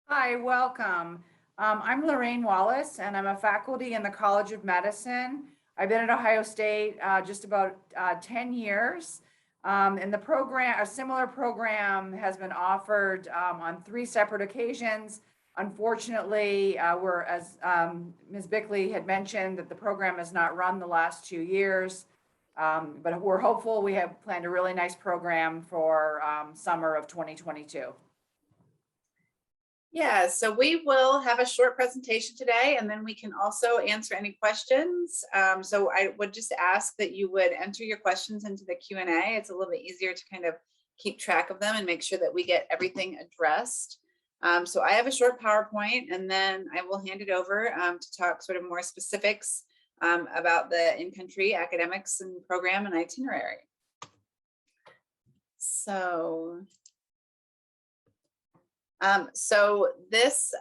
Hi, welcome. I'm Lorraine Wallace, and I'm a faculty in the College of Medicine. I've been at Ohio State just about 10 years. And the program, a similar program has been offered on 3 separate occasions. Unfortunately, we're, as Ms. Bickley had mentioned, that the program has not run the last 2 years. But we're hopeful. We have planned a really nice program for summer of 2022. Yeah, so we will have a short presentation today, and then we can also answer any questions. So I would just ask that you would enter your questions into the Q&A. It's a little bit easier to kind of keep track of them and make sure that we get everything addressed. So I have a short PowerPoint, and then I will hand it over to talk sort of more specifics about the in-country academics and program and itinerary. So this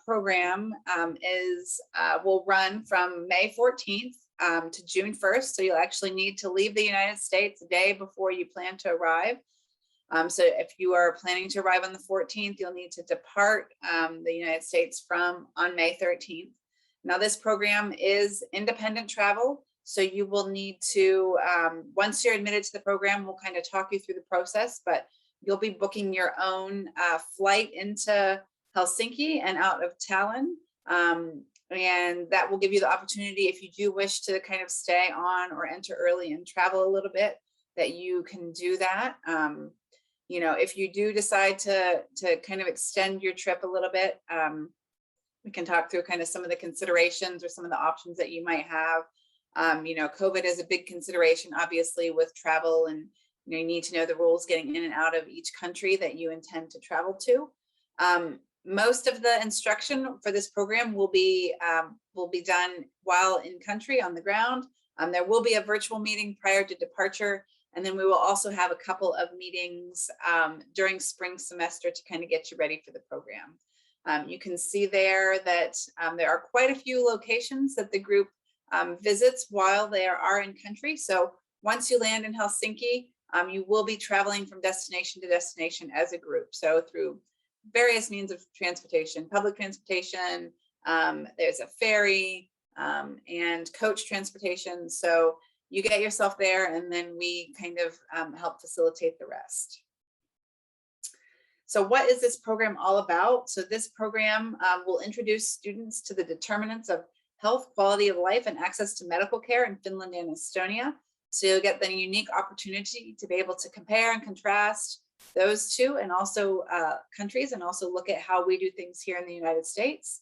program will run from May 14th to June 1st. So you'll actually need to leave the United States a day before you plan to arrive. So if you are planning to arrive on the 14th, you'll need to depart the United States on May 13th. Now this program is independent travel. So you will need to, once you're admitted to the program, we'll kind of talk you through the process, but you'll be booking your own flight into Helsinki and out of Tallinn. And that will give you the opportunity, if you do wish to kind of stay on or enter early and travel a little bit, that you can do that. You know, if you do decide to kind of extend your trip a little bit, we can talk through kind of some of the considerations or some of the options that you might have. You know, COVID is a big consideration, obviously, with travel, and you need to know the rules getting in and out of each country that you intend to travel to. Most of the instruction for this program will be done while in country on the ground. There will be a virtual meeting prior to departure, and then we will also have a couple of meetings during spring semester to kind of get you ready for the program. You can see there that there are quite a few locations that the group visits while they are in country. So once you land in Helsinki, you will be traveling from destination to destination as a group. So through various means of transportation, public transportation, there's a ferry and coach transportation. So you get yourself there, and then we kind of help facilitate the rest. So what is this program all about? So this program will introduce students to the determinants of health, quality of life, and access to medical care in Finland and Estonia. So you'll get the unique opportunity to be able to compare and contrast those two, and also countries, and also look at how we do things here in the United States.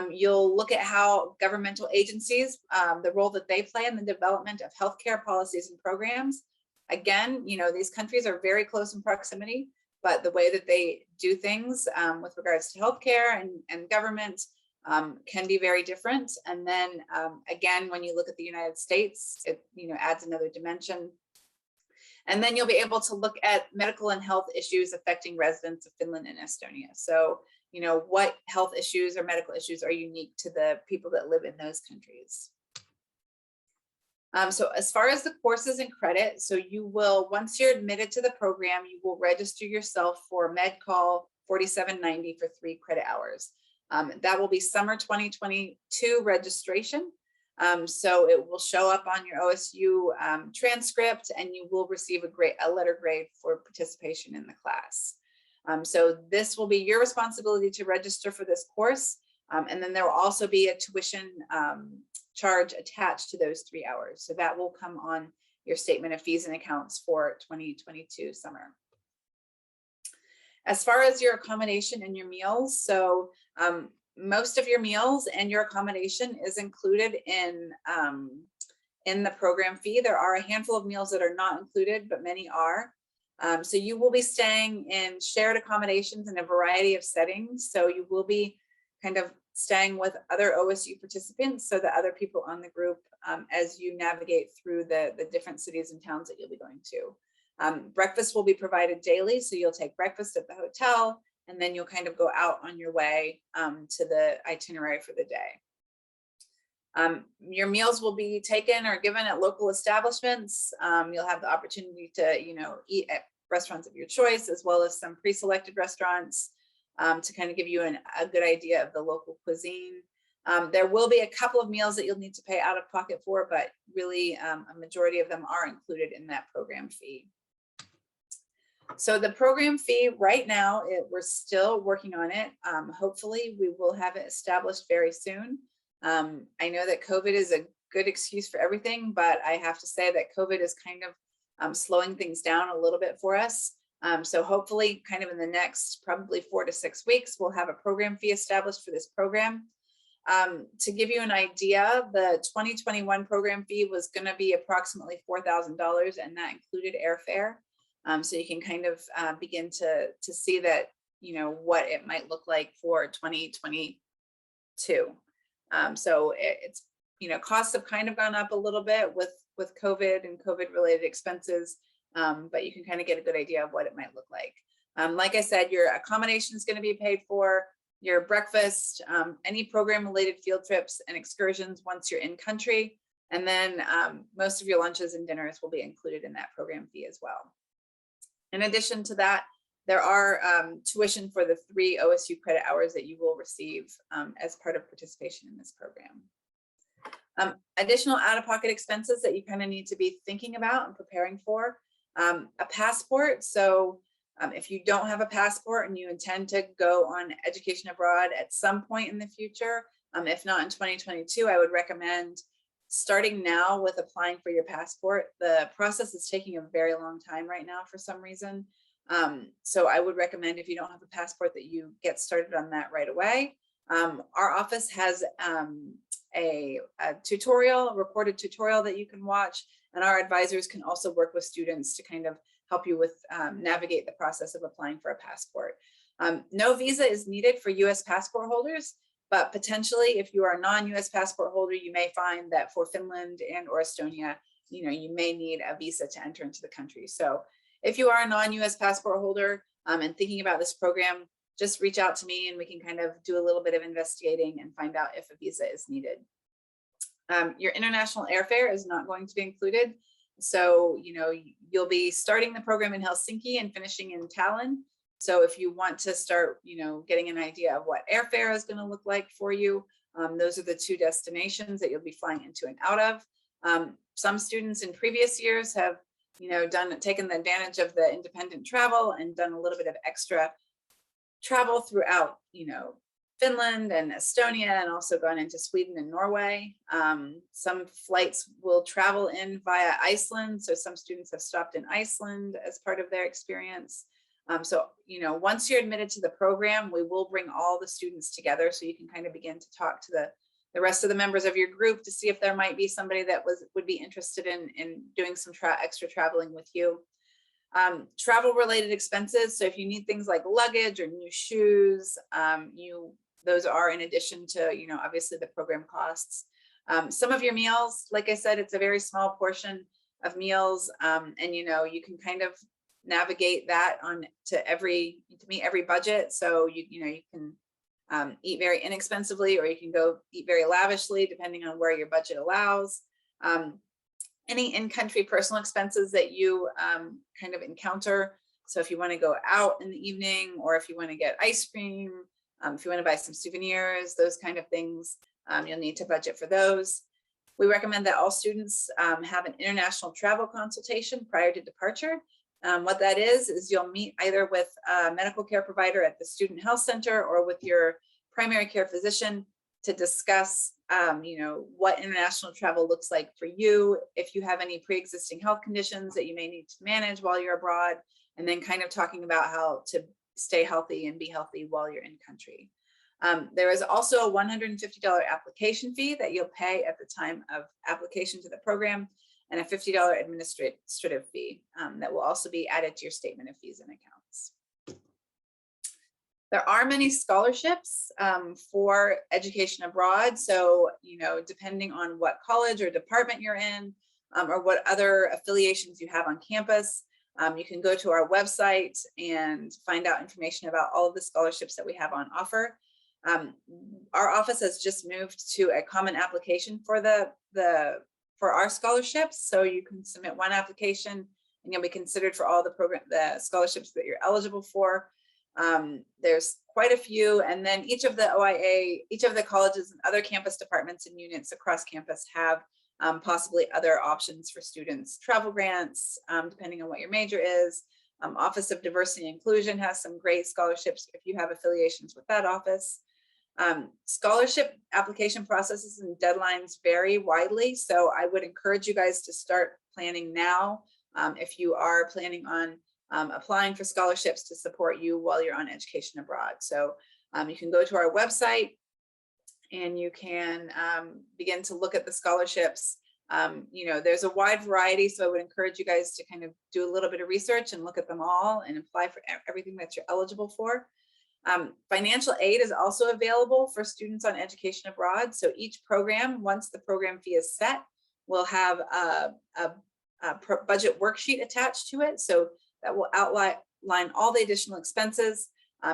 You'll look at how governmental agencies, the role that they play in the development of healthcare policies and programs. Again, you know, these countries are very close in proximity, but the way that they do things with regards to healthcare and government can be very different. And then again, when you look at the United States, it adds another dimension. And then you'll be able to look at medical and health issues affecting residents of Finland and Estonia. So, you know, what health issues or medical issues are unique to the people that live in those countries. So as far as the courses and credit, so you will, once you're admitted to the program, you will register yourself for MedCall 4790 for 3 credit hours. That will be summer 2022 registration. So it will show up on your OSU transcript, and you will receive a letter grade for participation in the class. So this will be your responsibility to register for this course. And then there will also be a tuition charge attached to those 3 hours. So that will come on your statement of fees and accounts for 2022 summer. As far as your accommodation and your meals, so most of your meals and your accommodation is included in the program fee. There are a handful of meals that are not included, but many are. So you will be staying in shared accommodations in a variety of settings. So you will be kind of staying with other OSU participants, so the other people on the group, as you navigate through the different cities and towns that you'll be going to. Breakfast will be provided daily, so you'll take breakfast at the hotel, and then you'll kind of go out on your way to the itinerary for the day. Your meals will be taken or given at local establishments. You'll have the opportunity to, eat at restaurants of your choice, as well as some pre-selected restaurants. to kind of give you a good idea of the local cuisine. There will be a couple of meals that you'll need to pay out of pocket for, but really a majority of them are included in that program fee. So the program fee right now, we're still working on it. Hopefully we will have it established very soon. I know that COVID is a good excuse for everything, but I have to say that COVID is kind of slowing things down a little bit for us. So hopefully kind of in the next probably 4 to 6 weeks, we'll have a program fee established for this program. To give you an idea, the 2021 program fee was going to be approximately $4,000, and that included airfare. So you can kind of begin to see that, you know, what it might look like for 2022. So it's, you know, costs have kind of gone up a little bit with COVID and COVID related expenses, but you can kind of get a good idea of what it might look like. Like I said, your accommodation is going to be paid for, your breakfast, any program related field trips and excursions once you're in country. And then most of your lunches and dinners will be included in that program fee as well. In addition to that, there are tuition for the 3 OSU credit hours that you will receive as part of participation in this program. Additional out-of-pocket expenses that you kind of need to be thinking about and preparing for. A passport. So if you don't have a passport and you intend to go on education abroad at some point in the future, if not in 2022, I would recommend starting now with applying for your passport. The process is taking a very long time right now for some reason. So I would recommend, if you don't have a passport, that you get started on that right away. Our office has a tutorial, a recorded tutorial that you can watch, and our advisors can also work with students to kind of help you with navigate the process of applying for a passport. No visa is needed for US passport holders, but potentially if you are a non-US passport holder, you may find that for Finland and or Estonia, you know, you may need a visa to enter into the country. So if you are a non-US passport holder and thinking about this program, just reach out to me and we can kind of do a little bit of investigating and find out if a visa is needed. Your international airfare is not going to be included. So, you know, you'll be starting the program in Helsinki and finishing in Tallinn. So if you want to start, you know, getting an idea of what airfare is going to look like for you, those are the 2 destinations that you'll be flying into and out of. Some students in previous years have, you know, taken the advantage of the independent travel and done a little bit of extra travel throughout, you know, Finland and Estonia, and also gone into Sweden and Norway. Some flights will travel in via Iceland. So some students have stopped in Iceland as part of their experience. So, you know, once you're admitted to the program, we will bring all the students together so you can kind of begin to talk to the rest of the members of your group to see if there might be somebody that would be interested in doing some extra traveling with you. Travel related expenses. So if you need things like luggage or new shoes, those are in addition to, you know, obviously the program costs. Some of your meals, like I said, it's a very small portion of meals, and you know, you can kind of navigate that to meet every budget. So you know, you can eat very inexpensively, or you can go eat very lavishly depending on where your budget allows. Any in-country personal expenses that you kind of encounter. So if you want to go out in the evening, or if you want to get ice cream, if you want to buy some souvenirs, those kind of things, you'll need to budget for those. We recommend that all students have an international travel consultation prior to departure. What that is you'll meet either with a medical care provider at the student health center or with your primary care physician to discuss, you know, what international travel looks like for you, if you have any pre-existing health conditions that you may need to manage while you're abroad, and then kind of talking about how to stay healthy and be healthy while you're in country. There is also a $150 application fee that you'll pay at the time of application to the program, and a $50 administrative fee that will also be added to your statement of fees and accounts. There are many scholarships for education abroad. So, you know, depending on what college or department you're in, or what other affiliations you have on campus, you can go to our website and find out information about all of the scholarships that we have on offer. Our office has just moved to a common application for for our scholarships. So you can submit one application and you'll be considered for all the scholarships that you're eligible for. There's quite a few, and then each of the colleges and other campus departments and units across campus have possibly other options for students. Travel grants, depending on what your major is. Office of Diversity and Inclusion has some great scholarships if you have affiliations with that office. Scholarship application processes and deadlines vary widely, so I would encourage you guys to start planning now if you are planning on applying for scholarships to support you while you're on education abroad. So you can go to our website and you can begin to look at the scholarships. You know, there's a wide variety, so I would encourage you guys to kind of do a little bit of research and look at them all and apply for everything that you're eligible for. Financial aid is also available for students on education abroad. So each program, once the program fee is set, will have a budget worksheet attached to it. So that will outline all the additional expenses.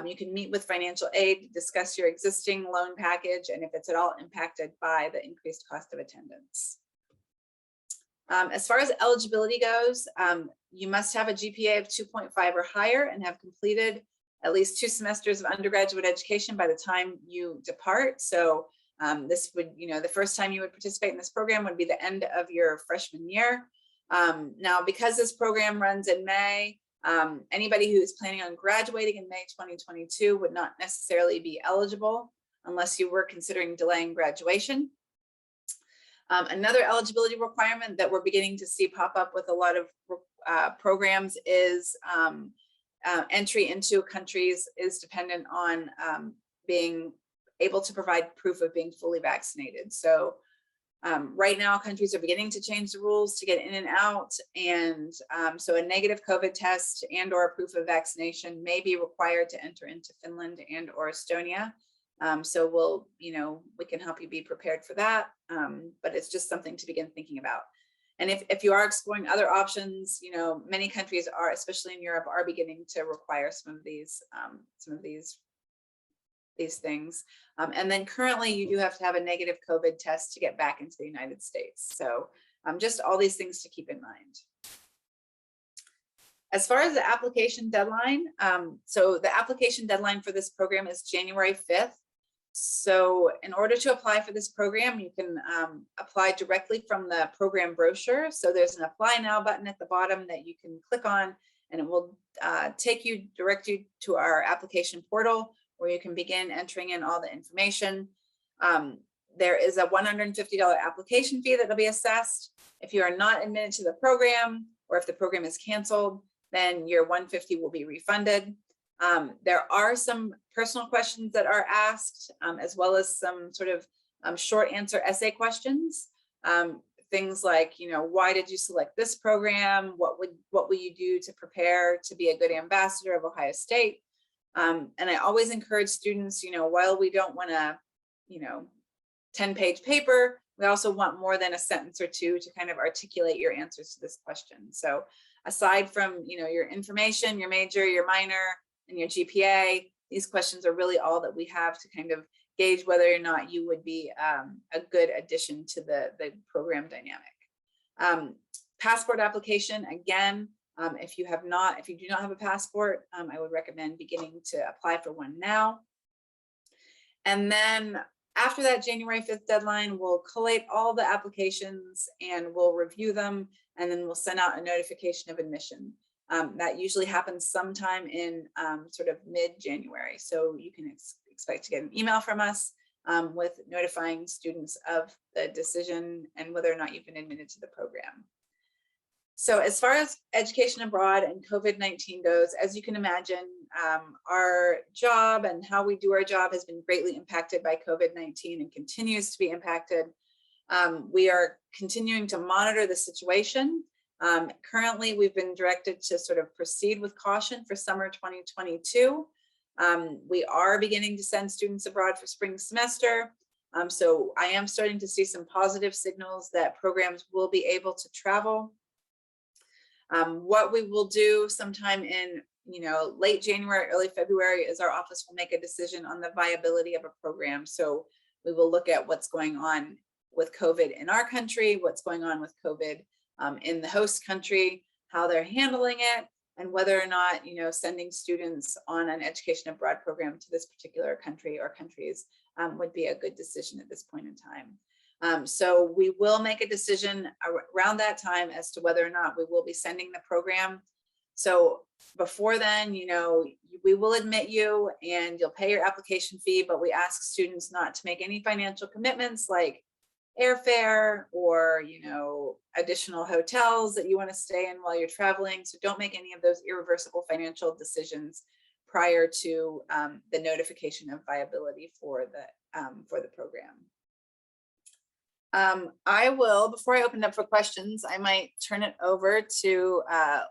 You can meet with financial aid to discuss your existing loan package and if it's at all impacted by the increased cost of attendance. As far as eligibility goes, you must have a GPA of 2.5 or higher and have completed at least 2 semesters of undergraduate education by the time you depart. So this would, you know, the first time you would participate in this program would be the end of your freshman year. Now, because this program runs in May, anybody who is planning on graduating in May 2022 would not necessarily be eligible unless you were considering delaying graduation. Another eligibility requirement that we're beginning to see pop up with a lot of programs is entry into countries is dependent on being able to provide proof of being fully vaccinated. So right now, countries are beginning to change the rules to get in and out. And so a negative COVID test and or a proof of vaccination may be required to enter into Finland and or Estonia. So we'll, you know, we can help you be prepared for that. But it's just something to begin thinking about. And if you are exploring other options, you know, many countries are, especially in Europe, are beginning to require some of these things. And then currently you do have to have a negative COVID test to get back into the United States. So just all these things to keep in mind. As far as the application deadline, so the application deadline for this program is January 5th. So in order to apply for this program, you can apply directly from the program brochure. So there's an apply now button at the bottom that you can click on, and it will direct you to our application portal where you can begin entering in all the information. There is a $150 application fee that will be assessed. If you are not admitted to the program, or if the program is canceled, then your $150 will be refunded. There are some personal questions that are asked, as well as some sort of short answer essay questions. Things like, you know, why did you select this program? What will you do to prepare to be a good ambassador of Ohio State? And I always encourage students, you know, while we don't want a, you know, 10-page paper, we also want more than a sentence or two to kind of articulate your answers to this question. So aside from, you know, your information, your major, your minor, and your GPA, these questions are really all that we have to kind of gauge whether or not you would be a good addition to the program dynamic. Passport application, again, if you do not have a passport, I would recommend beginning to apply for one now. And then after that January 5th deadline, we'll collate all the applications and we'll review them, and then we'll send out a notification of admission. That usually happens sometime in sort of mid-January. So you can expect to get an email from us with notifying students of the decision and whether or not you've been admitted to the program. So as far as education abroad and COVID-19 goes, as you can imagine, our job and how we do our job has been greatly impacted by COVID-19 and continues to be impacted. We are continuing to monitor the situation. Currently, we've been directed to sort of proceed with caution for summer 2022. We are beginning to send students abroad for spring semester. So I am starting to see some positive signals that programs will be able to travel. What we will do sometime in, you know, late January, early February is our office will make a decision on the viability of a program. So we will look at what's going on with COVID in our country, what's going on with COVID in the host country, how they're handling it, and whether or not, sending students on an education abroad program to this particular country or countries would be a good decision at this point in time. So we will make a decision around that time as to whether or not we will be sending the program. So before then, we will admit you and you'll pay your application fee, but we ask students not to make any financial commitments like airfare or, additional hotels that you want to stay in while you're traveling. So don't make any of those irreversible financial decisions prior to the notification of viability for the program. I will, before I open up for questions, I might turn it over to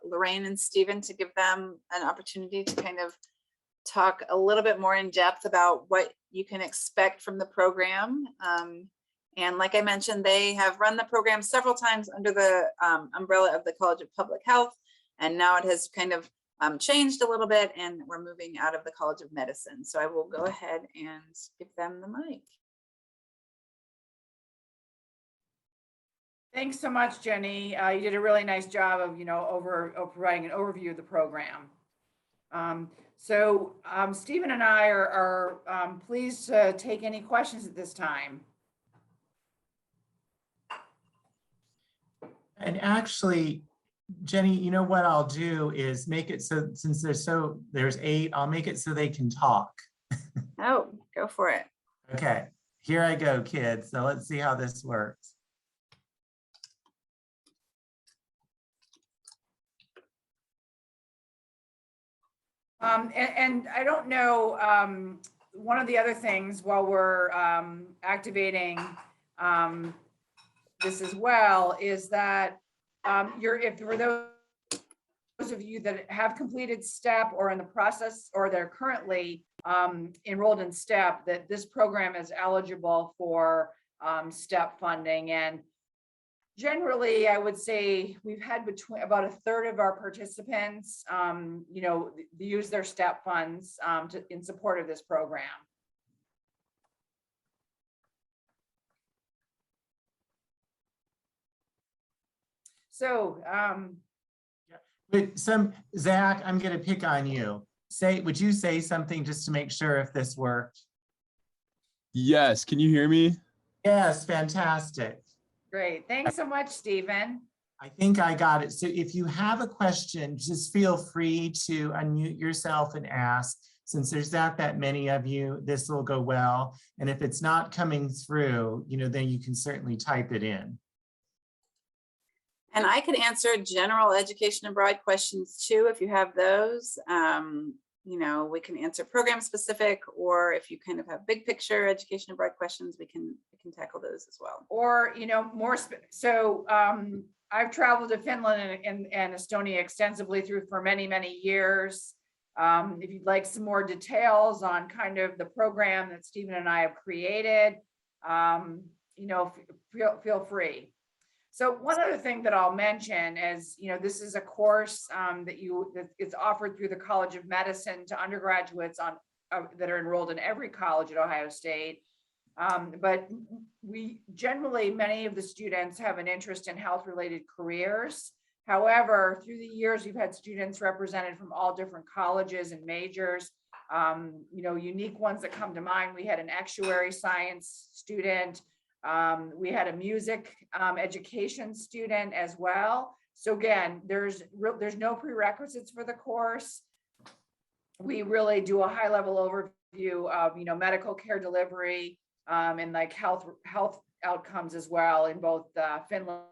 Lorraine and Stephen to give them an opportunity to kind of talk a little bit more in depth about what you can expect from the program. And like I mentioned, they have run the program several times under the umbrella of the College of Public Health. And now it has kind of changed a little bit and we're moving out of the College of Medicine. So I will go ahead and give them the mic. Thanks so much, Jenny. You did a really nice job of, providing an overview of the program. So Stephen and I are pleased to take any questions at this time. And actually, Jenny, you know what I'll do is make it so, since there's 8, I'll make it so they can talk. Oh, go for it. Okay, here I go, kids. So let's see how this works. And I don't know, one of the other things while we're activating this as well is that if for those of you that have completed STEP or in the process or they're currently enrolled in STEP, that this program is eligible for STEP funding. And generally, I would say we've had between about a third of our participants, use their STEP funds in support of this program. So, but Zach, I'm going to pick on you. Would you say something just to make sure if this worked? Yes, can you hear me? Yes, fantastic. Great. Thanks so much, Stephen. I think I got it. So if you have a question, just feel free to unmute yourself and ask. Since there's not that many of you, this will go well. And if it's not coming through, then you can certainly type it in. And I could answer general education abroad questions too, if you have those. We can answer program specific, or if you kind of have big picture education abroad questions, we can tackle those as well. Or, I've traveled to Finland and Estonia extensively for many, many years. If you'd like some more details on kind of the program that Stephen and I have created, feel free. So one other thing that I'll mention is, this is a course that it's offered through the College of Medicine to undergraduates that are enrolled in every college at Ohio State. But many of the students have an interest in health-related careers. However, through the years, we've had students represented from all different colleges and majors. Unique ones that come to mind. We had an actuary science student. We had a music education student as well. So again, there's no prerequisites for the course. We really do a high-level overview of medical care delivery and like health outcomes as well in both Finland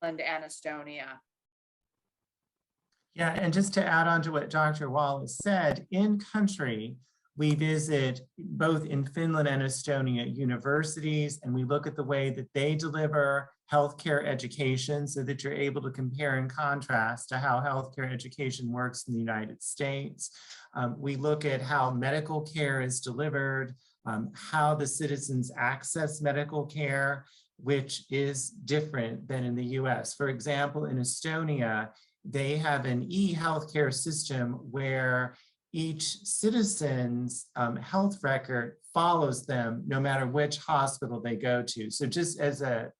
and Estonia. Yeah, and just to add on to what Dr. Wallace said, in country, we visit both in Finland and Estonia universities, and we look at the way that they deliver healthcare education so that you're able to compare and contrast to how healthcare education works in the United States. We look at how medical care is delivered, how the citizens access medical care, which is different than in the US. For example, in Estonia, they have an e-healthcare system where each citizen's health record follows them no matter which hospital they go to. So just as a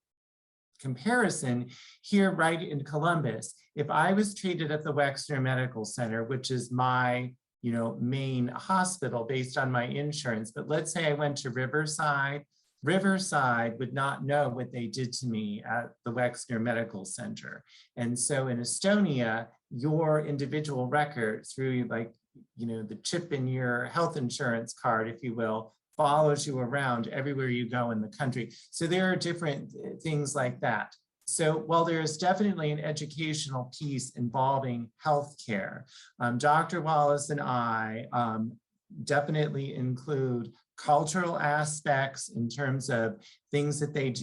comparison, here right in Columbus, if I was treated at the Wexner Medical Center, which is my main hospital based on my insurance, but let's say I went to Riverside, Riverside would not know what they did to me at the Wexner Medical Center. And so in Estonia, your individual record through the chip in your health insurance card, if you will, follows you around everywhere you go in the country. So there are different things like that. So while there is definitely an educational piece involving healthcare, Dr. Wallace and I definitely include cultural aspects in terms of things that they,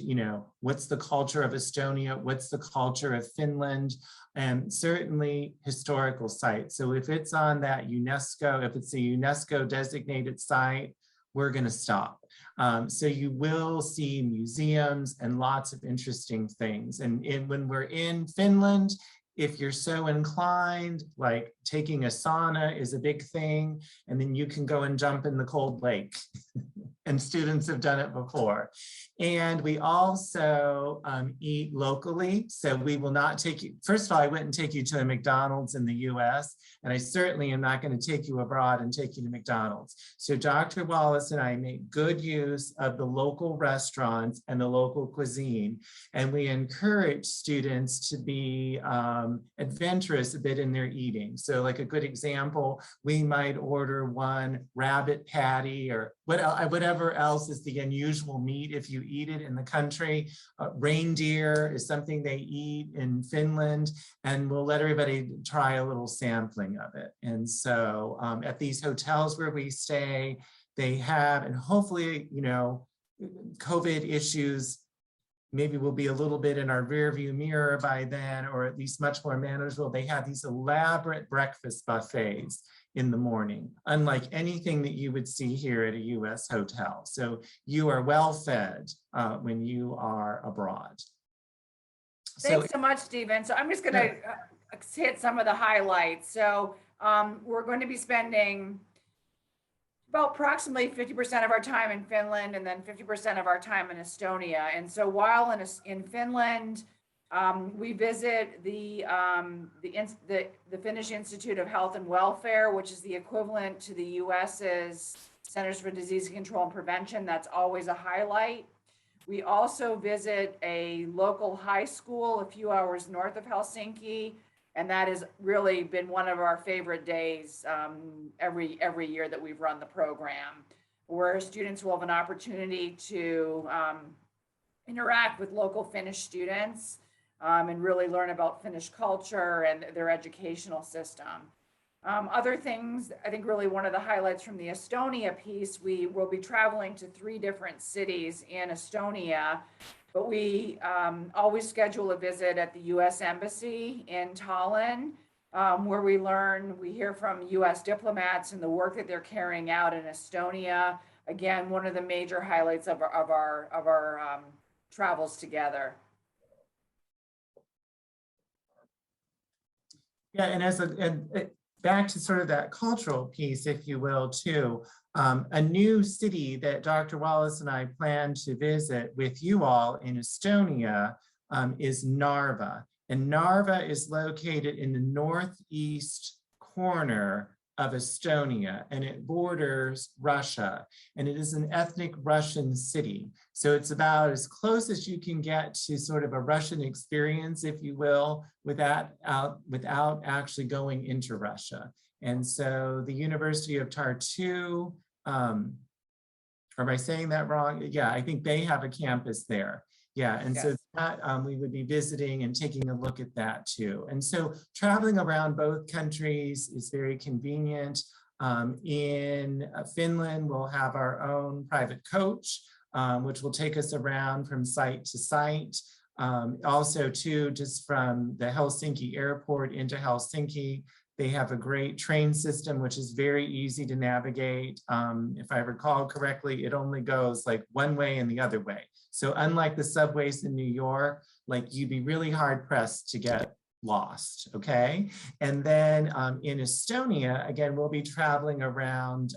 what's the culture of Estonia, what's the culture of Finland, and certainly historical sites. So if it's on that UNESCO, if it's a UNESCO designated site, we're going to stop. So you will see museums and lots of interesting things. And when we're in Finland, if you're so inclined, like taking a sauna is a big thing, and then you can go and jump in the cold lake. And students have done it before. And we also eat locally. So we will not take you, first of all, I wouldn't take you to a McDonald's in the US, and I certainly am not going to take you abroad and take you to McDonald's. So Dr. Wallace and I make good use of the local restaurants and the local cuisine. And we encourage students to be adventurous a bit in their eating. So like a good example, we might order one rabbit patty or whatever else is the unusual meat if you eat it in the country. Reindeer is something they eat in Finland, and we'll let everybody try a little sampling of it. And so at these hotels where we stay, they have, and hopefully, COVID issues maybe will be a little bit in our rear view mirror by then, or at least much more manageable. They have these elaborate breakfast buffets in the morning, unlike anything that you would see here at a US hotel. So you are well fed when you are abroad. Thanks so much, Stephen. So I'm just going to hit some of the highlights. So we're going to be spending about approximately 50% of our time in Finland and then 50% of our time in Estonia. And so while in Finland, we visit the Finnish Institute of Health and Welfare, which is the equivalent to the US's Centers for Disease Control and Prevention. That's always a highlight. We also visit a local high school a few hours north of Helsinki, and that has really been one of our favorite days every year that we've run the program, where students will have an opportunity to interact with local Finnish students and really learn about Finnish culture and their educational system. Other things, I think really one of the highlights from the Estonia piece, we will be traveling to 3 different cities in Estonia, but we always schedule a visit at the US Embassy in Tallinn, where we hear from US diplomats and the work that they're carrying out in Estonia. Again, one of the major highlights of our travels together. Yeah, and back to sort of that cultural piece, if you will, too, a new city that Dr. Wallace and I plan to visit with you all in Estonia is Narva. And Narva is located in the northeast corner of Estonia, and it borders Russia, and it is an ethnic Russian city. So it's about as close as you can get to sort of a Russian experience, if you will, without actually going into Russia. And so the University of Tartu, am I saying that wrong? Yeah, I think they have a campus there. Yeah, and yes. So that we would be visiting and taking a look at that too. And so traveling around both countries is very convenient. In Finland, we'll have our own private coach, which will take us around from site to site. Also too, just from the Helsinki airport into Helsinki, they have a great train system, which is very easy to navigate. If I recall correctly, it only goes like one way and the other way. So unlike the subways in New York, like you'd be really hard pressed to get lost, okay? And then in Estonia, again, we'll be traveling around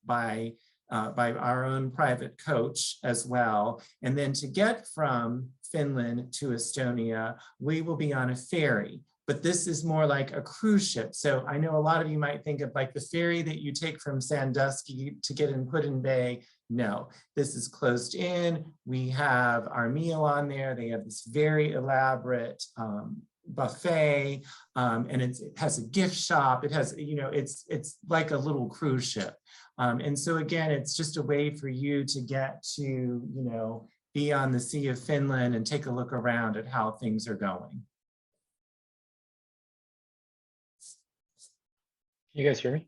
by our own private coach as well. And then to get from Finland to Estonia, we will be on a ferry. but this is more like a cruise ship. So I know a lot of you might think of like the ferry that you take from Sandusky to get in Put-in Bay. No, this is closed in. We have our meal on there. They have this very elaborate buffet, and it has a gift shop. It has, it's like a little cruise ship. And so again, it's just a way for you to get to, be on the Sea of Finland and take a look around at how things are going. You guys hear me?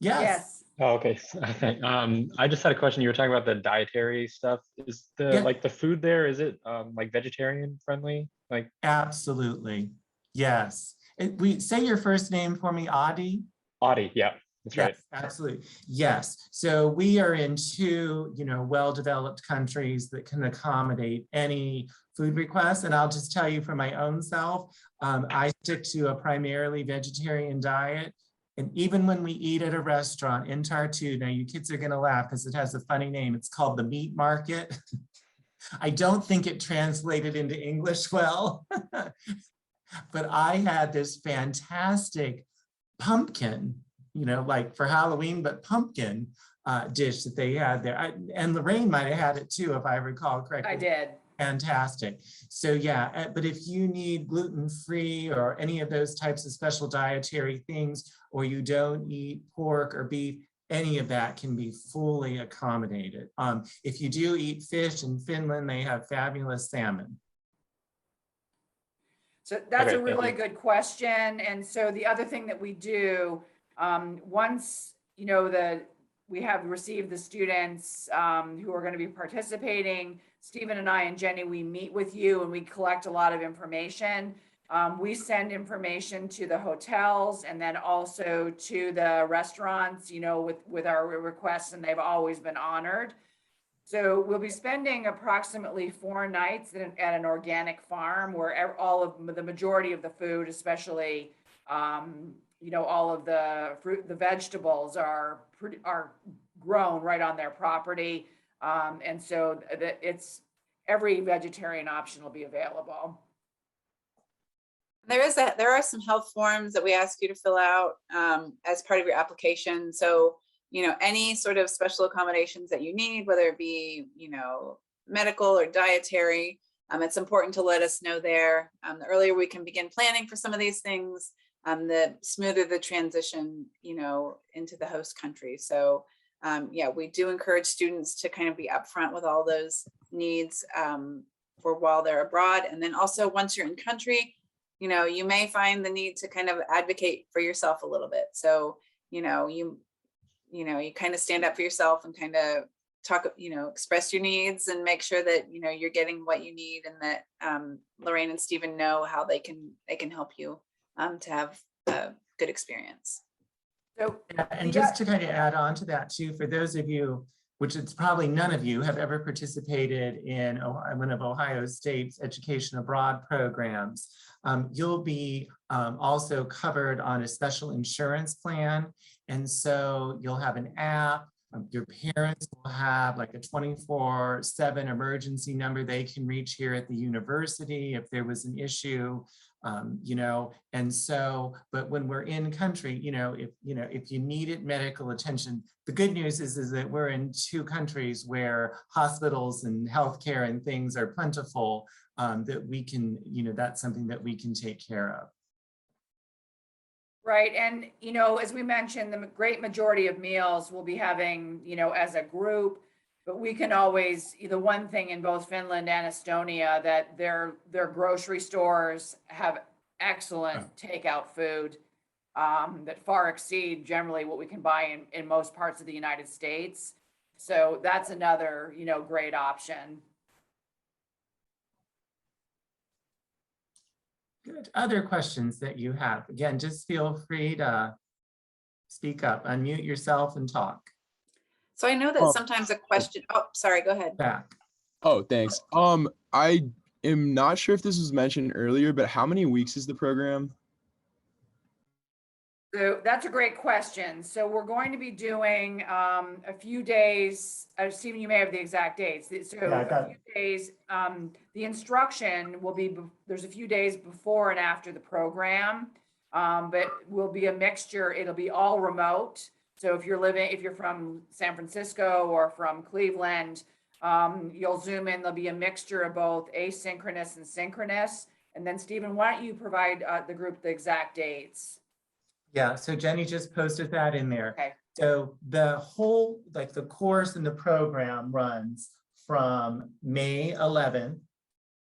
Yes. Oh, okay. Okay. I just had a question. You were talking about the dietary stuff. Is the Yeah. like the food there, is it like vegetarian friendly? Like Absolutely. Yes. We say your first name for me, Adi. Audi, yeah, that's right. Yes, absolutely. Yes. So we are in two, well-developed countries that can accommodate any food requests. And I'll just tell you for my own self, I stick to a primarily vegetarian diet. And even when we eat at a restaurant in Tartu, now you kids are going to laugh because it has a funny name. It's called the Meat Market. I don't think it translated into English well, but I had this fantastic pumpkin, like for Halloween, but pumpkin dish that they had there. And Lorraine might have had it too, if I recall correctly. I did. Fantastic. So yeah, but if you need gluten-free or any of those types of special dietary things, or you don't eat pork or beef, any of that can be fully accommodated. If you do eat fish in Finland, they have fabulous salmon. So that's Okay, a really good question. And so the other thing that we do, once, we have received the students who are going to be participating, Stephen and I and Jenny, we meet with you and we collect a lot of information. We send information to the hotels and then also to the restaurants, with our requests, and they've always been honored. So we'll be spending approximately 4 nights at an organic farm where all of the majority of the food, especially, all of the fruit, the vegetables are grown right on their property. And so every vegetarian option will be available. There are some health forms that we ask you to fill out as part of your application. So, any sort of special accommodations that you need, whether it be, medical or dietary, it's important to let us know there. The earlier we can begin planning for some of these things, the smoother the transition, into the host country. So, yeah, we do encourage students to kind of be upfront with all those needs for while they're abroad. And then also once you're in country, you may find the need to kind of advocate for yourself a little bit. So, you kind of stand up for yourself and kind of talk, express your needs and make sure that, you're getting what you need, and that Lorraine and Stephen know how they can help you to have a good experience. So, yeah, and just to kind of add on to that too, for those of you, which it's probably none of you have ever participated in one of Ohio State's education abroad programs, you'll be also covered on a special insurance plan. And so you'll have an app. Your parents will have like a 24/7 emergency number they can reach here at the university if there was an issue, and so, but when we're in country, if you needed medical attention, the good news is that we're in 2 countries where hospitals and healthcare and things are plentiful, that we can, that's something that we can take care of. right. And, as we mentioned, the great majority of meals we'll be having, as a group, but we can always, the one thing in both Finland and Estonia, that their grocery stores have excellent takeout food that far exceed generally what we can buy in most parts of the United States. So that's another, great option. Good. Other questions that you have? Again, just feel free to speak up, unmute yourself and talk. So I know that sometimes a question, oh, sorry, go ahead. Back. Oh, thanks. I am not sure if this was mentioned earlier, but how many weeks is the program? So that's a great question. So we're going to be doing a few days, Stephen, you may have the exact dates. So Yeah, I got a few days, the instruction will be, there's a few days before and after the program, but will be a mixture. It'll be all remote. So if you're from San Francisco or from Cleveland, you'll Zoom in. There'll be a mixture of both asynchronous and synchronous. And then Stephen, why don't you provide the group the exact dates? Yeah, so Jenny just posted that in there. Okay. So the whole, like the course and the program runs from May 11th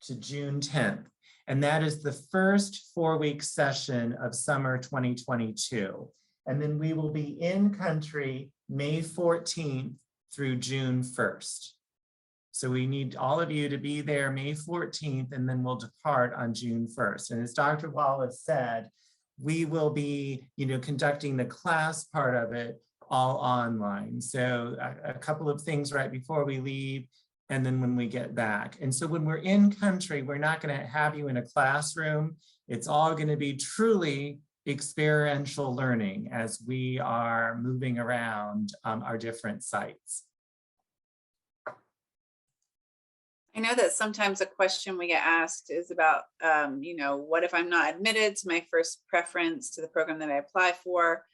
to June 10th. And that is the first 4-week session of summer 2022. And then we will be in country May 14th through June 1st. So we need all of you to be there May 14th, and then we'll depart on June 1st. And as Dr. Wallace said, we will be, conducting the class part of it all online. So a couple of things right before we leave, and then when we get back. And so when we're in country, we're not going to have you in a classroom. It's all going to be truly experiential learning as we are moving around our different sites. I know that sometimes a question we get asked is about, what if I'm not admitted to my first preference to the program that I apply for?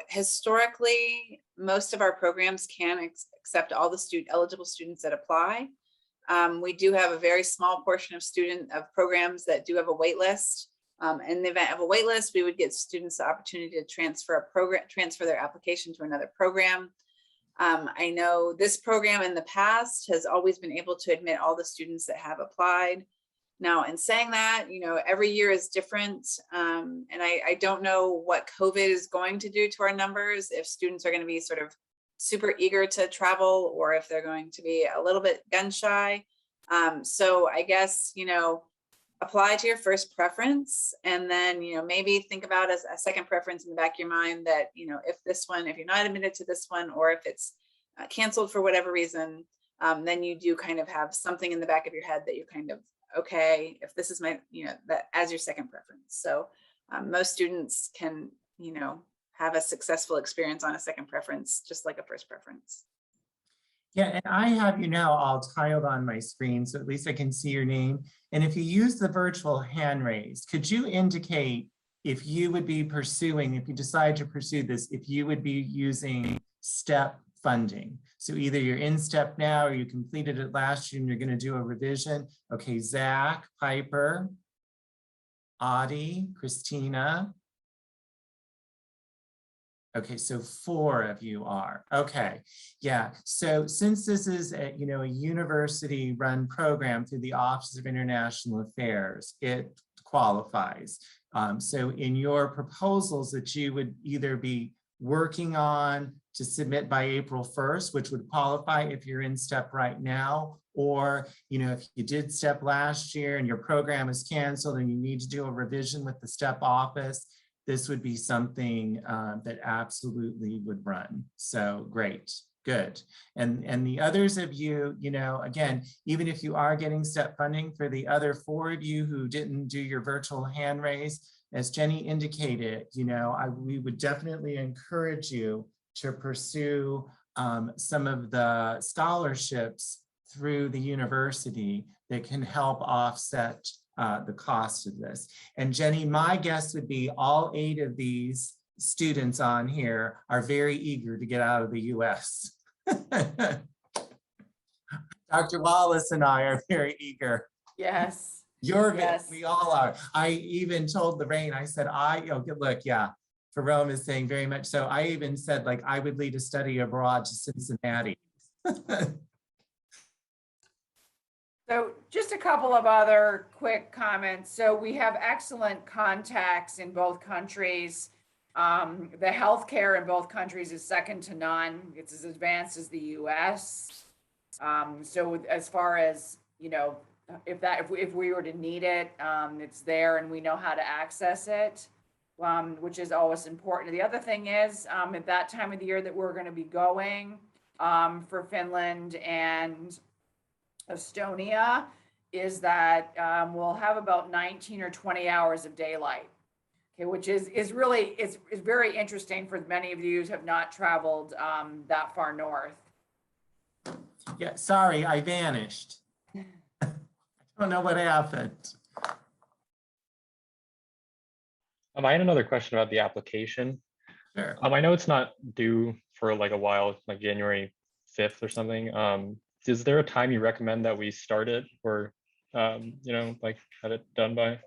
Historically, most of our programs can accept all the eligible students that apply. We do have a very small portion of programs that do have a wait list. In the event of a wait list, we would get students the opportunity to transfer their application to another program. I know this program in the past has always been able to admit all the students that have applied. Now, in saying that, every year is different. And I don't know what COVID is going to do to our numbers, if students are going to be sort of super eager to travel, or if they're going to be a little bit gun shy. So I guess, apply to your first preference, and then, maybe think about as a second preference in the back of your mind that, if you're not admitted to this one, or if it's canceled for whatever reason, then you do kind of have something in the back of your head that you're kind of, okay, if this is my, that as your second preference. So most students can, have a successful experience on a second preference, just like a first preference. Yeah, and I have you now all tiled on my screen, so at least I can see your name. And if you use the virtual hand raise, could you indicate if you would be pursuing, if you decide to pursue this, if you would be using STEP funding? So either you're in STEP now, or you completed it last year and you're going to do a revision. Okay, Zach, Piper, Audie, Christina. Okay, so 4 of you are. Okay, yeah. So since this is a university-run program through the Office of International Affairs, it qualifies. So in your proposals that you would either be working on to submit by April 1st, which would qualify if you're in STEP right now, or if you did STEP last year and your program is canceled and you need to do a revision with the STEP office, this would be something that absolutely would run. So great, good. And the others of you, again, even if you are getting STEP funding, for the other 4 of you who didn't do your virtual hand raise, as Jenny indicated, we would definitely encourage you to pursue some of the scholarships through the university that can help offset the cost of this. And Jenny, my guess would be all 8 of these students on here are very eager to get out of the US. Dr. Wallace and I are very eager. Yes. Yes. We all are. I even told Lorraine, I said, look, yeah, Jerome is saying very much so. I even said, like, I would lead a study abroad to Cincinnati. So just a couple of other quick comments. So we have excellent contacts in both countries. The healthcare in both countries is second to none. It's as advanced as the US. So as far as, if we were to need it, it's there and we know how to access it, which is always important. The other thing is at that time of the year that we're going to be going for Finland and Estonia is that we'll have about 19 or 20 hours of daylight. Okay, which is really, is very interesting for many of you who have not traveled that far north. Yeah, sorry, I vanished. I don't know what happened. I had another question about the application. Sure. I know it's not due for like a while, like January 5th or something. Is there a time you recommend that we start it, or like had it done by?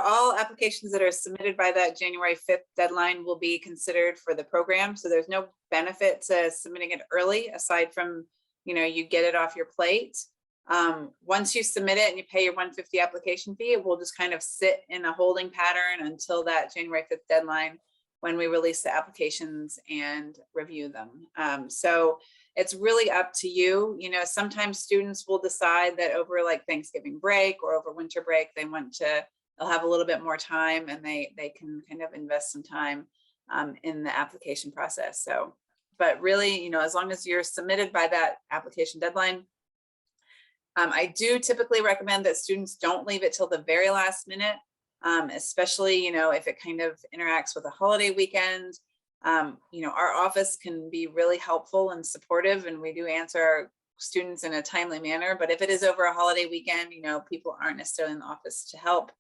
All applications that are submitted by that January 5th deadline will be considered for the program. So there's no benefit to submitting it early, aside from, you get it off your plate. Once you submit it and you pay your $150 application fee, it will just kind of sit in a holding pattern until that January 5th deadline, when we release the applications and review them. So it's really up to you. Sometimes students will decide that over like Thanksgiving break or over winter break, they'll have a little bit more time, and they can kind of invest some time in the application process. So, but really, as long as you're submitted by that application deadline, I do typically recommend that students don't leave it till the very last minute, especially, if it kind of interacts with a holiday weekend. Our office can be really helpful and supportive, and we do answer our students in a timely manner. But if it is over a holiday weekend, people aren't necessarily in the office to help.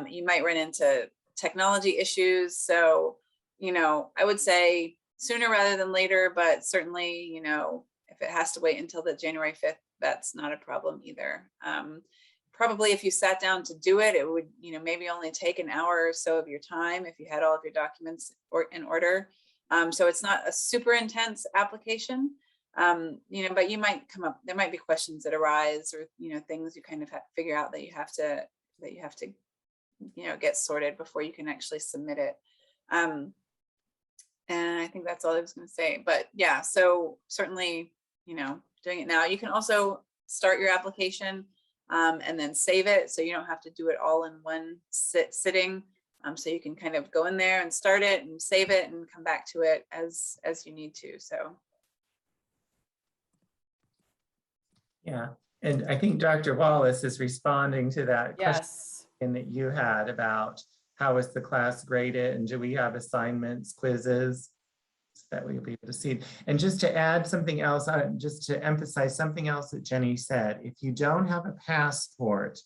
You might run into technology issues. So, I would say sooner rather than later, but certainly, if it has to wait until the January 5th, that's not a problem either. Probably if you sat down to do it, it would, maybe only take an hour or so of your time if you had all of your documents in order. So it's not a super intense application, but you might there might be questions that arise, or, things you kind of have to figure out that you have to get sorted before you can actually submit it. And I think that's all I was going to say. But yeah, so certainly, doing it now. You can also start your application and then save it, so you don't have to do it all in one sitting. So you can kind of go in there and start it and save it and come back to it as you need to. So Yeah, and I think Dr. Wallace is responding to that question Yes. that you had about how is the class graded, and do we have assignments, quizzes, so that we'll be able to see. And just to add something else, just to emphasize something else that Jenny said, if you don't have a passport,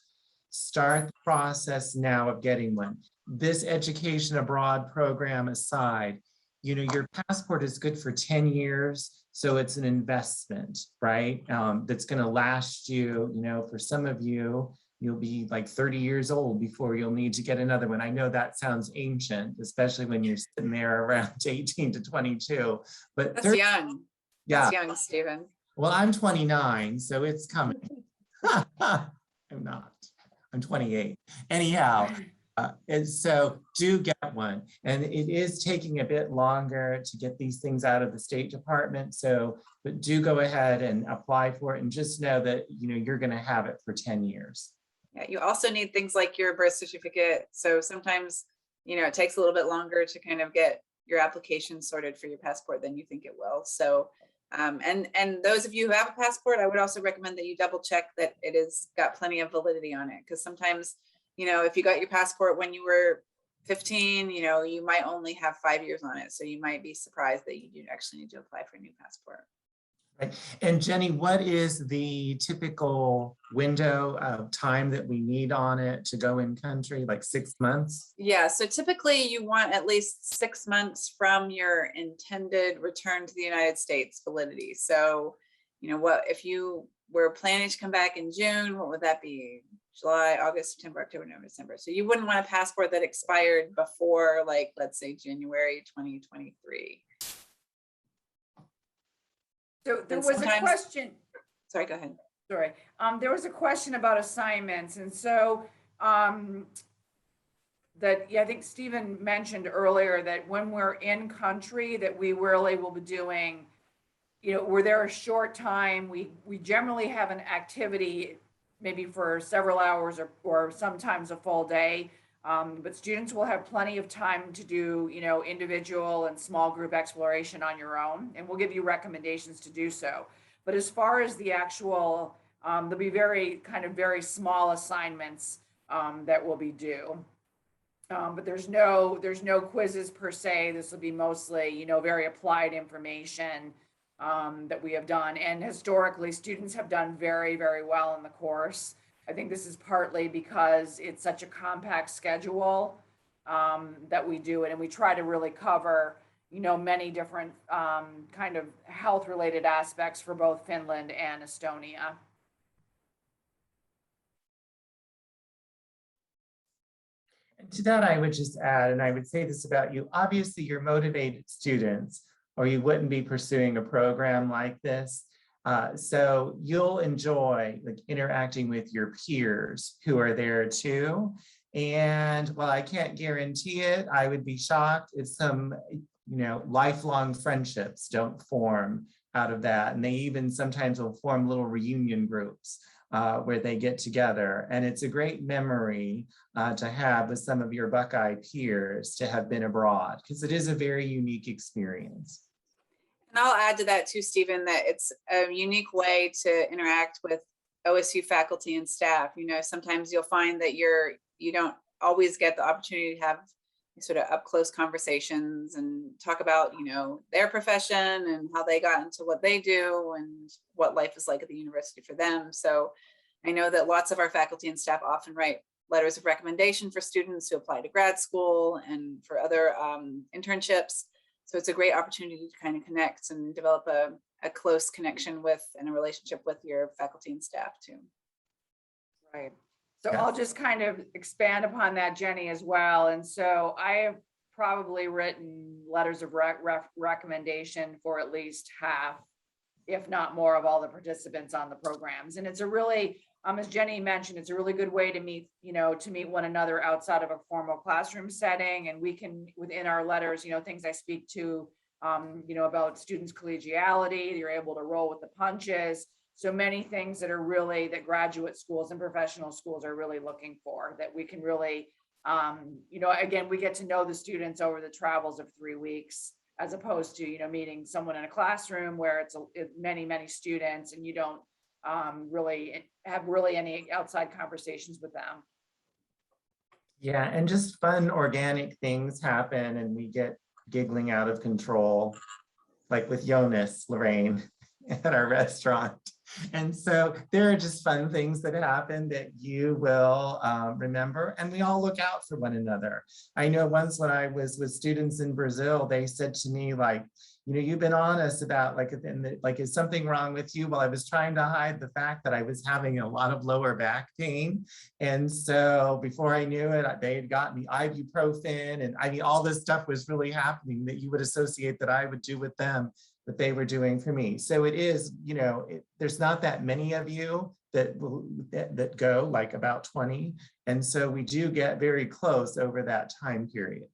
start the process now of getting one. This education abroad program aside, your passport is good for 10 years. So it's an investment, right? That's going to last you, for some of you, you'll be like 30 years old before you'll need to get another one. I know that sounds ancient, especially when you're sitting there around 18 to 22, but that's young. Yeah. That's young, Stephen. Well, I'm 29, so it's coming. I'm not. I'm 28. Anyhow, and so do get one. And it is taking a bit longer to get these things out of the State Department. So, but do go ahead and apply for it, and just know that, you're going to have it for 10 years. Yeah, you also need things like your birth certificate. So sometimes, it takes a little bit longer to kind of get your application sorted for your passport than you think it will. So, and those of you who have a passport, I would also recommend that you double check that it has got plenty of validity on it. Because sometimes, if you got your passport when you were 15, you might only have 5 years on it. So you might be surprised that you do actually need to apply for a new passport. Right. And Jenny, what is the typical window of time that we need on it to go in country, like 6 months? Yeah, so typically you want at least 6 months from your intended return to the United States validity. So, what if you were planning to come back in June, what would that be? July, August, September, October, November, December. So you wouldn't want a passport that expired before, like, let's say January 2023. So there was a question. Sorry, go ahead. Sorry. There was a question about assignments. And so I think Stephen mentioned earlier that when we're in country, that we really will be doing, we're there a short time. We generally have an activity maybe for several hours or sometimes a full day. But students will have plenty of time to do, individual and small group exploration on your own, and we'll give you recommendations to do so. But as far as the actual, there'll be very small assignments that will be due. But there's no quizzes per se. This will be mostly, very applied information that we have done. And historically, students have done very, very well in the course. I think this is partly because it's such a compact schedule that we do it, and we try to really cover, many different kind of health-related aspects for both Finland and Estonia. And to that, I would just add, and I would say this about you, obviously you're motivated students, or you wouldn't be pursuing a program like this. So you'll enjoy like interacting with your peers who are there too. And while I can't guarantee it, I would be shocked if some, lifelong friendships don't form out of that. And they even sometimes will form little reunion groups where they get together. And it's a great memory to have with some of your Buckeye peers to have been abroad, because it is a very unique experience. And I'll add to that too, Stephen, that it's a unique way to interact with OSU faculty and staff. Sometimes you'll find that you don't always get the opportunity to have sort of up close conversations and talk about, their profession and how they got into what they do and what life is like at the university for them. So I know that lots of our faculty and staff often write letters of recommendation for students who apply to grad school and for other internships. So it's a great opportunity to kind of connect and develop a close connection with and a relationship with your faculty and staff too. Right. So Yeah. I'll just kind of expand upon that, Jenny, as well. And so I have probably written letters of recommendation for at least half, if not more, of all the participants on the programs. And it's a really, as Jenny mentioned, it's a really good way to meet, to meet one another outside of a formal classroom setting. And we can, within our letters, things I speak to, about students' collegiality, you're able to roll with the punches. So many things that graduate schools and professional schools are really looking for, that we can really, again, we get to know the students over the travels of 3 weeks, as opposed to, meeting someone in a classroom where it's many, many students and you don't really have any outside conversations with them. Yeah, and just fun organic things happen and we get giggling out of control, like with Jonas, Lorraine, at our restaurant. And so there are just fun things that happen that you will remember, and we all look out for one another. I know once when I was with students in Brazil, they said to me like, you've been honest about like, is something wrong with you? Well, I was trying to hide the fact that I was having a lot of lower back pain. And so before I knew it, they had gotten me ibuprofen, and I mean, all this stuff was really happening that you would associate that I would do with them, that they were doing for me. So it is, there's not that many of you that go, like about 20. And so we do get very close over that time period.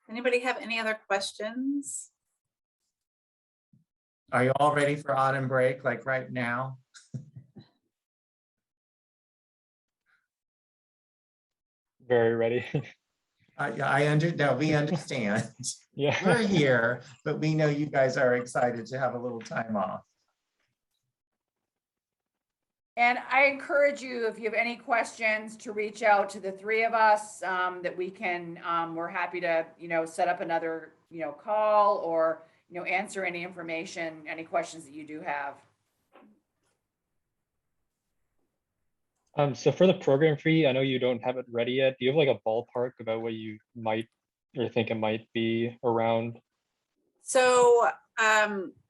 Anybody have any other questions? Are you all ready for autumn break, like right now? Very ready. We understand. Yeah. We're here, but we know you guys are excited to have a little time off. And I encourage you, if you have any questions, to reach out to the three of us, that we can, we're happy to, set up another, call or, answer any information, any questions that you do have. So for the program fee, I know you don't have it ready yet. Do you have like a ballpark about what you might or think it might be around? So,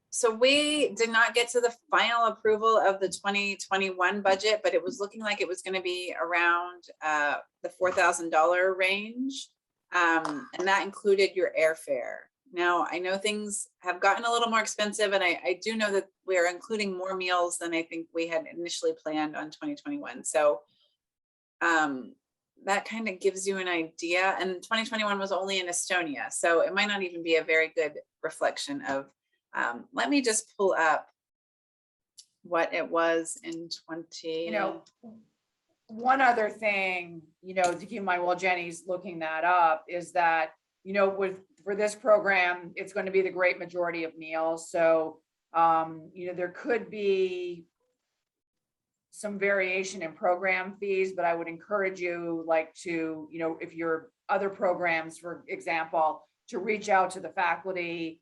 so we did not get to the final approval of the 2021 budget, but it was looking like it was going to be around the $4,000 range. And that included your airfare. Now, I know things have gotten a little more expensive, and I do know that we are including more meals than I think we had initially planned on 2021. So that kind of gives you an idea. And 2021 was only in Estonia, so it might not even be a very good reflection of, let me just pull up what it was in 20. One other thing, to keep in mind while Jenny's looking that up is that, for this program, it's going to be the great majority of meals. So, there could be some variation in program fees, but I would encourage you like to, if your other programs, for example, to reach out to the faculty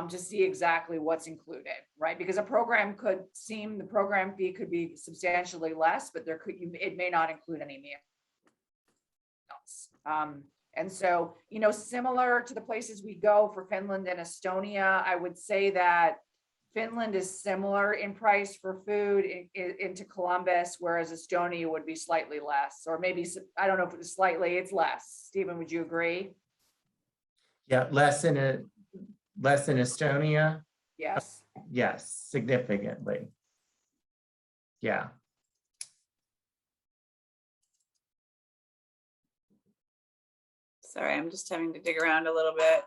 to see exactly what's included, right? Because the program fee could be substantially less, but it may not include any meals. And so, similar to the places we go for Finland and Estonia, I would say that Finland is similar in price for food into Columbus, whereas Estonia would be slightly less, or maybe, I don't know if it was slightly, it's less. Stephen, would you agree? Yeah, less in Estonia. Yes. Yes, significantly. Yeah. Sorry, I'm just having to dig around a little bit.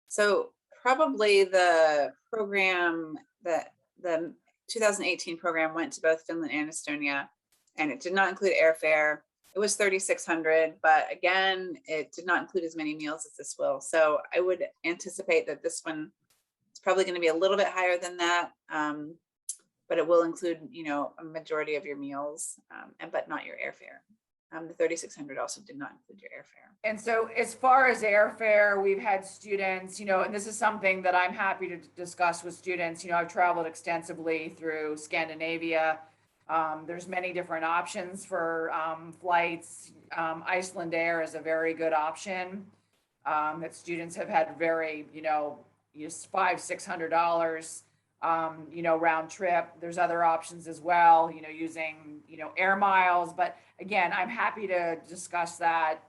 So probably the program that the 2018 program went to both Finland and Estonia, and it did not include airfare. It was 3,600, but again, it did not include as many meals as this will. So I would anticipate that this one is probably going to be a little bit higher than that, but it will include, a majority of your meals, but not your airfare. The 3,600 also did not include your airfare. And so as far as airfare, we've had students, and this is something that I'm happy to discuss with students. I've traveled extensively through Scandinavia. There's many different options for flights. Iceland Air is a very good option that students have had very, $500-600, round trip. There's other options as well, using, air miles. But again, I'm happy to discuss that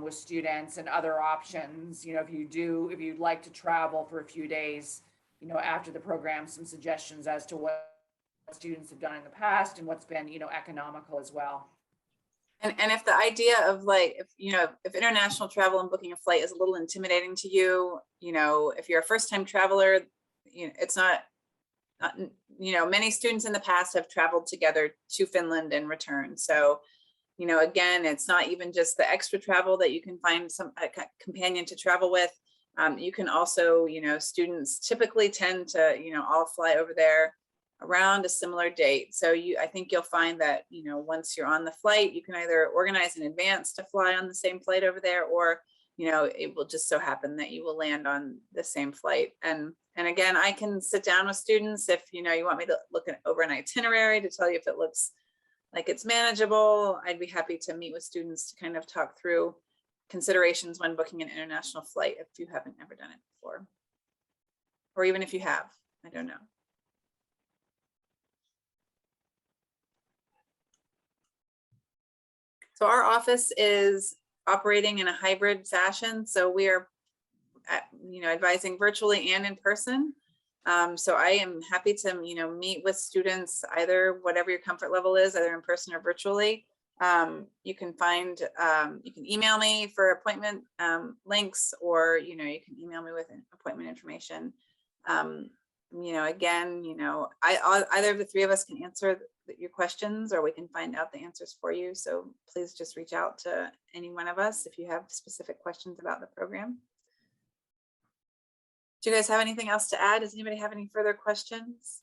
with students and other options. If you'd like to travel for a few days, after the program, some suggestions as to what students have done in the past and what's been, economical as well. And if the idea of if international travel and booking a flight is a little intimidating to you, if you're a first-time traveler, it's not, many students in the past have traveled together to Finland and returned. So, again, it's not even just the extra travel that you can find a companion to travel with. You can also, students typically tend to, all fly over there around a similar date. So I think you'll find that, once you're on the flight, you can either organize in advance to fly on the same flight over there, or, it will just so happen that you will land on the same flight. And again, I can sit down with students if, you want me to look over an itinerary to tell you if it looks like it's manageable. I'd be happy to meet with students to kind of talk through considerations when booking an international flight if you haven't ever done it before. Or even if you have, I don't know. So our office is operating in a hybrid fashion. So we are, advising virtually and in person. So I am happy to, meet with students, either whatever your comfort level is, either in person or virtually. You can email me for appointment links, or, you can email me with appointment information. Again, either of the three of us can answer your questions, or we can find out the answers for you. So please just reach out to any one of us if you have specific questions about the program. Do you guys have anything else to add? Does anybody have any further questions?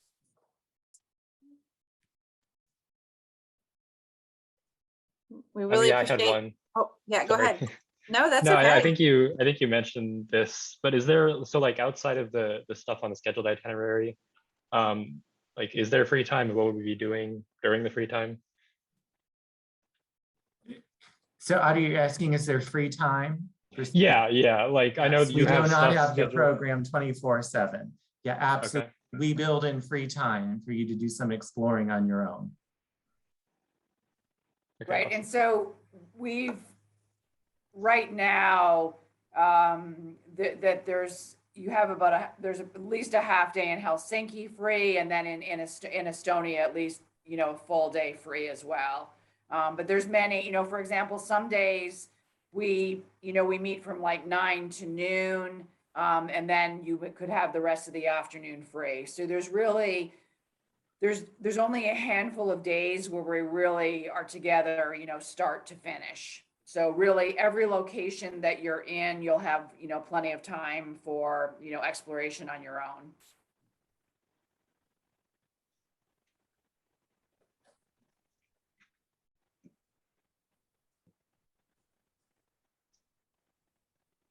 We really I had appreciate. one. Oh, yeah, go Sorry. ahead. No, that's No, okay. I think you mentioned this, but is there, so like outside of the stuff on the scheduled itinerary, is there free time, and what would we be doing during the free time? So are you asking, is there free time? Yeah. Like, I know Yes, that we you do have not stuff have your scheduled. program 24/7. Yeah, absolutely. Okay. We build in free time for you to do some exploring on your own. Okay, Right. awesome. And so right now, there's at least a half day in Helsinki free, and then in Estonia, at least, a full day free as well. But there's many, for example, some days we meet from like 9 to noon, and then you could have the rest of the afternoon free. So there's only a handful of days where we really are together, start to finish. So really every location that you're in, you'll have, plenty of time for, exploration on your own.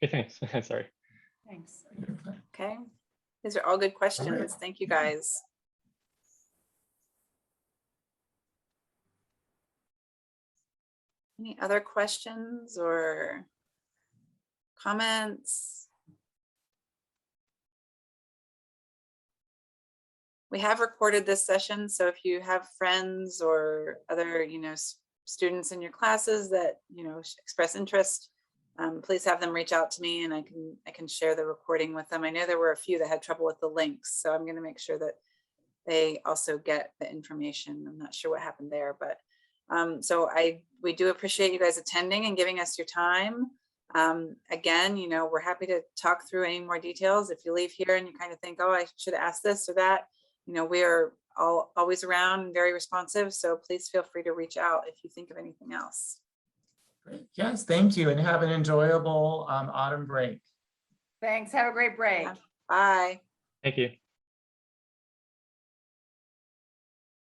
Okay, thanks. Sorry. Thanks. Okay, these are all good questions. Thank you, guys. Any other questions or comments? We have recorded this session, so if you have friends or other, students in your classes that, express interest, please have them reach out to me and I can share the recording with them. I know there were a few that had trouble with the links, so I'm going to make sure that they also get the information. I'm not sure what happened there, but we do appreciate you guys attending and giving us your time. Again, we're happy to talk through any more details. If you leave here and you kind of think, oh, I should ask this or that, we are always around and very responsive. So please feel free to reach out if you think of anything else. Great. Yes, thank you, and have an enjoyable autumn break. Thanks. Have a great break. Yeah. Bye. Thank you.